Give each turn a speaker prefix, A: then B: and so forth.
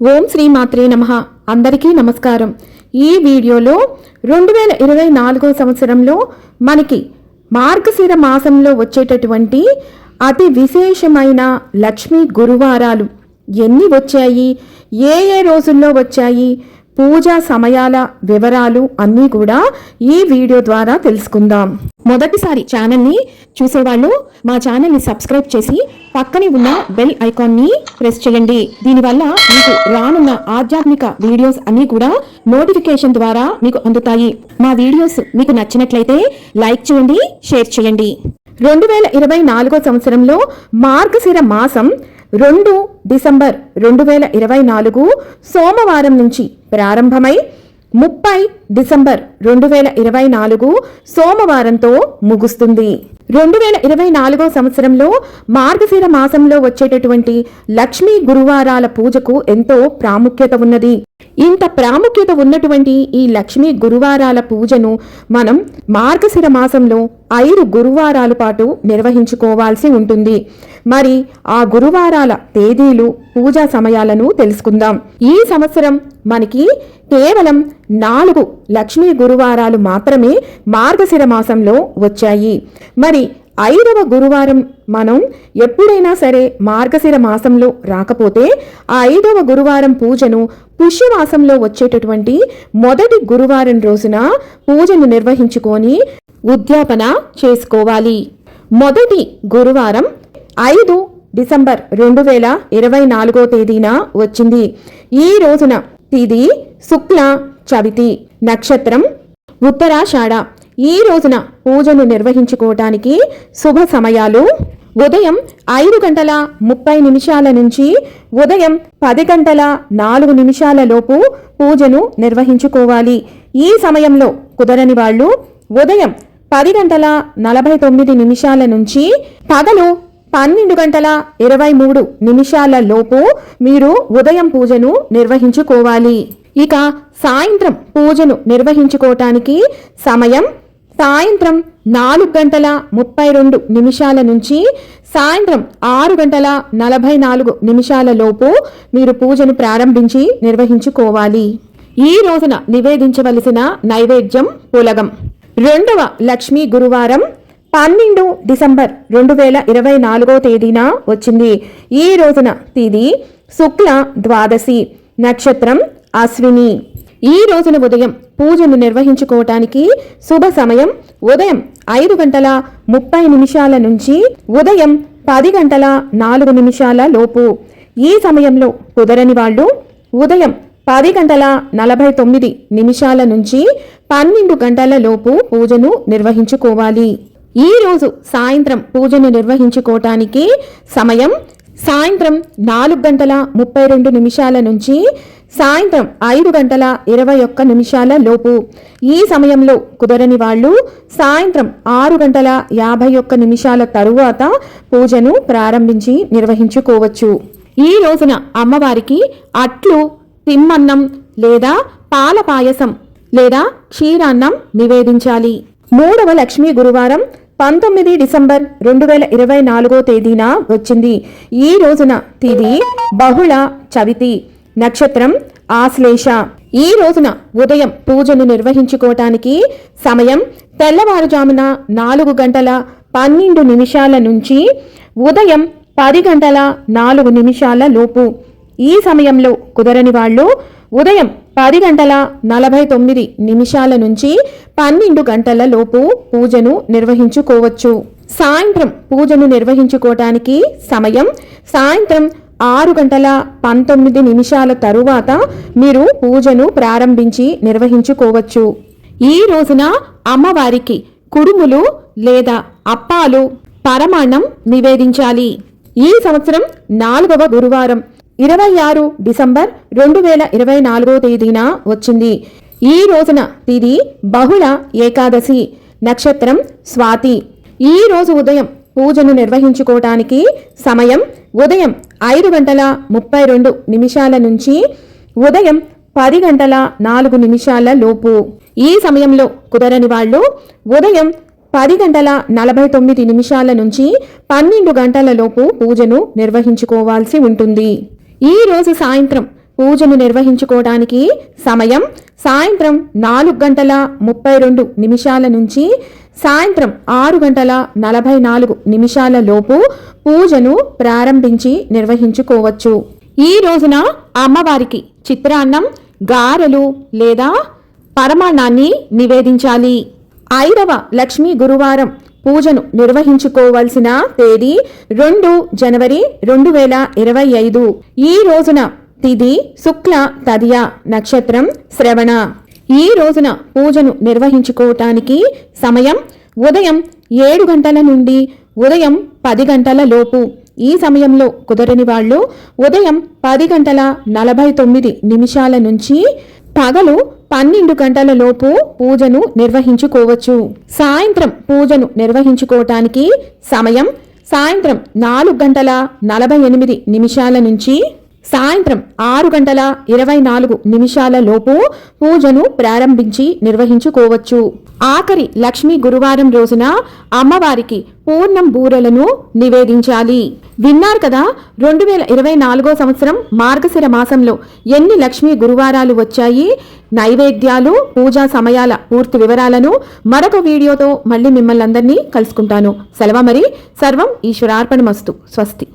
A: ఓం శ్రీ మాత్రే నమః. అందరికీ నమస్కారం. ఈ వీడియోలో 2024 సంవత్సరంలో మనకి మార్గశిర మాసంలో వచ్చేటటువంటి అతి విశేషమైన లక్ష్మీ గురువారాలు ఎన్ని వచ్చాయి, ఏ రోజుల్లో వచ్చాయి, పూజా సమయాల వివరాలు అన్నీ కూడా ఈ వీడియో ద్వారా తెలుసుకుందాం. మొదటిసారి ఛానల్ని చూసేవాళ్ళు మా ఛానల్ని సబ్స్క్రైబ్ చేసి పక్కనే ఉన్న బెల్ ఐకాన్ని ప్రెస్ చేయండి. దీనివల్ల మీకు రానున్న ఆధ్యాత్మిక వీడియోస్ అన్నీ కూడా నోటిఫికేషన్ ద్వారా మీకు అందుతాయి. మా వీడియోస్ మీకు నచ్చినట్లయితే లైక్ చేయండి, షేర్ చేయండి. 2024 సంవత్సరంలో మార్గశిర మాసం 2 డిసెంబర్ 2024 సోమవారం నుంచి ప్రారంభమై 30 డిసెంబర్ 2024 సోమవారంతో ముగుస్తుంది. 2024 సంవత్సరంలో మార్గశిర మాసంలో వచ్చేటటువంటి లక్ష్మీ గురువారాల పూజకు ఎంతో ప్రాముఖ్యత ఉన్నది. ఇంత ప్రాముఖ్యత ఉన్నటువంటి ఈ లక్ష్మీ గురువారాల పూజను మనం మార్గశిర మాసంలో 5 గురువారాల పాటు నిర్వహించుకోవాల్సి ఉంటుంది. మరి ఆ గురువారాల తేదీలు, పూజా సమయాలను తెలుసుకుందాం. ఈ సంవత్సరం మనకి కేవలం 4 లక్ష్మీ గురువారాలు మాత్రమే మార్గశిర మాసంలో వచ్చాయి. మరి 5వ గురువారం మనం ఎప్పుడైనా సరే మార్గశిర మాసంలో రాకపోతే ఆ 5వ గురువారం పూజను పుష్యమాసంలో వచ్చేటటువంటి మొదటి గురువారం రోజున పూజను నిర్వహించుకొని ఉద్యాపన చేసుకోవాలి. మొదటి గురువారం 5 డిసెంబర్ 2024 తేదీన వచ్చింది. ఈ రోజున తిథి శుక్ల చవితి, నక్షత్రం ఉత్తరాషాఢ. ఈ రోజున పూజను నిర్వహించుకోవటానికి శుభ సమయాలు ఉదయం 5:30 నుంచి ఉదయం 10:04 లోపు పూజను నిర్వహించుకోవాలి. ఈ సమయంలో కుదరని వాళ్ళు ఉదయం 10:49 నుంచి పగలు 12:23 లోపు మీరు ఉదయం పూజను నిర్వహించుకోవాలి. ఇక సాయంత్రం పూజను నిర్వహించుకోవటానికి సమయం సాయంత్రం 4:32 నుంచి సాయంత్రం 6:44 లోపు మీరు పూజను ప్రారంభించి నిర్వహించుకోవాలి. ఈ రోజున నివేదించవలసిన నైవేద్యం పులగం. 2వ లక్ష్మీ గురువారం 12 డిసెంబర్ 2024 తేదీన వచ్చింది. ఈ రోజున తిథి శుక్ల ద్వాదశి, నక్షత్రం అశ్విని. ఈ రోజున ఉదయం పూజను నిర్వహించుకోవటానికి శుభ సమయం ఉదయం 5:30 నుంచి ఉదయం 10:04 లోపు. ఈ సమయంలో కుదరని వాళ్ళు ఉదయం 10:49 నుంచి 12 లోపు పూజను నిర్వహించుకోవాలి. ఈ రోజు సాయంత్రం పూజను నిర్వహించుకోవటానికి సమయం సాయంత్రం 4:32 నుంచి సాయంత్రం 5:21 లోపు. ఈ సమయంలో కుదరని వాళ్ళు సాయంత్రం 6:51 తరువాత పూజను ప్రారంభించి నిర్వహించుకోవచ్చు. ఈ రోజున అమ్మవారికి అట్లు, తిమ్మన్నం లేదా పాల పాయసం లేదా క్షీరాన్నం నివేదించాలి. 3వ లక్ష్మీ గురువారం 19 డిసెంబర్ 2024 తేదీన వచ్చింది. ఈ రోజున తిథి బహుళ చవితి, నక్షత్రం ఆశ్లేష. ఈ రోజున ఉదయం పూజను నిర్వహించుకోవటానికి సమయం తెల్లవారుజామున 4:12 నుంచి ఉదయం 10:04 లోపు. ఈ సమయంలో కుదరని వాళ్ళు ఉదయం 10:49 నుంచి 12 లోపు పూజను నిర్వహించుకోవచ్చు. సాయంత్రం పూజను నిర్వహించుకోవటానికి సమయం సాయంత్రం 6:19 తరువాత మీరు పూజను ప్రారంభించి నిర్వహించుకోవచ్చు. ఈ రోజున అమ్మవారికి కుడుములు లేదా అప్పాలు, పరమాన్నం నివేదించాలి. ఈ సంవత్సరం 4వ గురువారం 26 డిసెంబర్ 2024 తేదీన వచ్చింది. ఈ రోజున తిథి బహుళ ఏకాదశి, నక్షత్రం స్వాతి. ఈ రోజు ఉదయం పూజను నిర్వహించుకోవటానికి సమయం ఉదయం 5:32 నుంచి ఉదయం 10:04 లోపు. ఈ సమయంలో కుదరని వాళ్ళు ఉదయం 10:49 నుంచి 12 లోపు పూజను నిర్వహించుకోవాల్సి ఉంటుంది. ఈ రోజు సాయంత్రం పూజను నిర్వహించుకోవడానికి సమయం సాయంత్రం 4:32 నుంచి సాయంత్రం 6:44 లోపు పూజను ప్రారంభించి నిర్వహించుకోవచ్చు. ఈ రోజున అమ్మవారికి చిత్రాన్నం, గారెలు లేదా పరమాన్నాన్ని నివేదించాలి. 5వ లక్ష్మీ గురువారం పూజను నిర్వహించుకోవలసిన తేదీ 2 జనవరి 2025. ఈ రోజున తిథి శుక్ల తదియ, నక్షత్రం శ్రవణ. ఈ రోజున పూజను నిర్వహించుకోవటానికి సమయం ఉదయం 7 గంటల నుండి ఉదయం 10 గంటల లోపు. ఈ సమయంలో కుదరని వాళ్ళు ఉదయం 10:49 నుంచి పగలు 12 గంటల లోపు పూజను నిర్వహించుకోవచ్చు. సాయంత్రం పూజను నిర్వహించుకోవటానికి సమయం సాయంత్రం 4:48 నుంచి సాయంత్రం 6:24 లోపు పూజను ప్రారంభించి నిర్వహించుకోవచ్చు. ఆఖరి లక్ష్మీ గురువారం రోజున అమ్మవారికి పూర్ణం బూరెలను నివేదించాలి. విన్నారు కదా, 2024 సంవత్సరం మార్గశిర మాసంలో ఎన్ని లక్ష్మీ గురువారాలు వచ్చాయి. నైవేద్యాలు, పూజా సమయాల పూర్తి వివరాలను మరొక వీడియోతో మళ్ళీ మిమ్మల్ని అందరినీ కలుసుకుంటాను. సెలవు మరి. సర్వం ఈశ్వరార్పణమస్తు. స్వస్తి.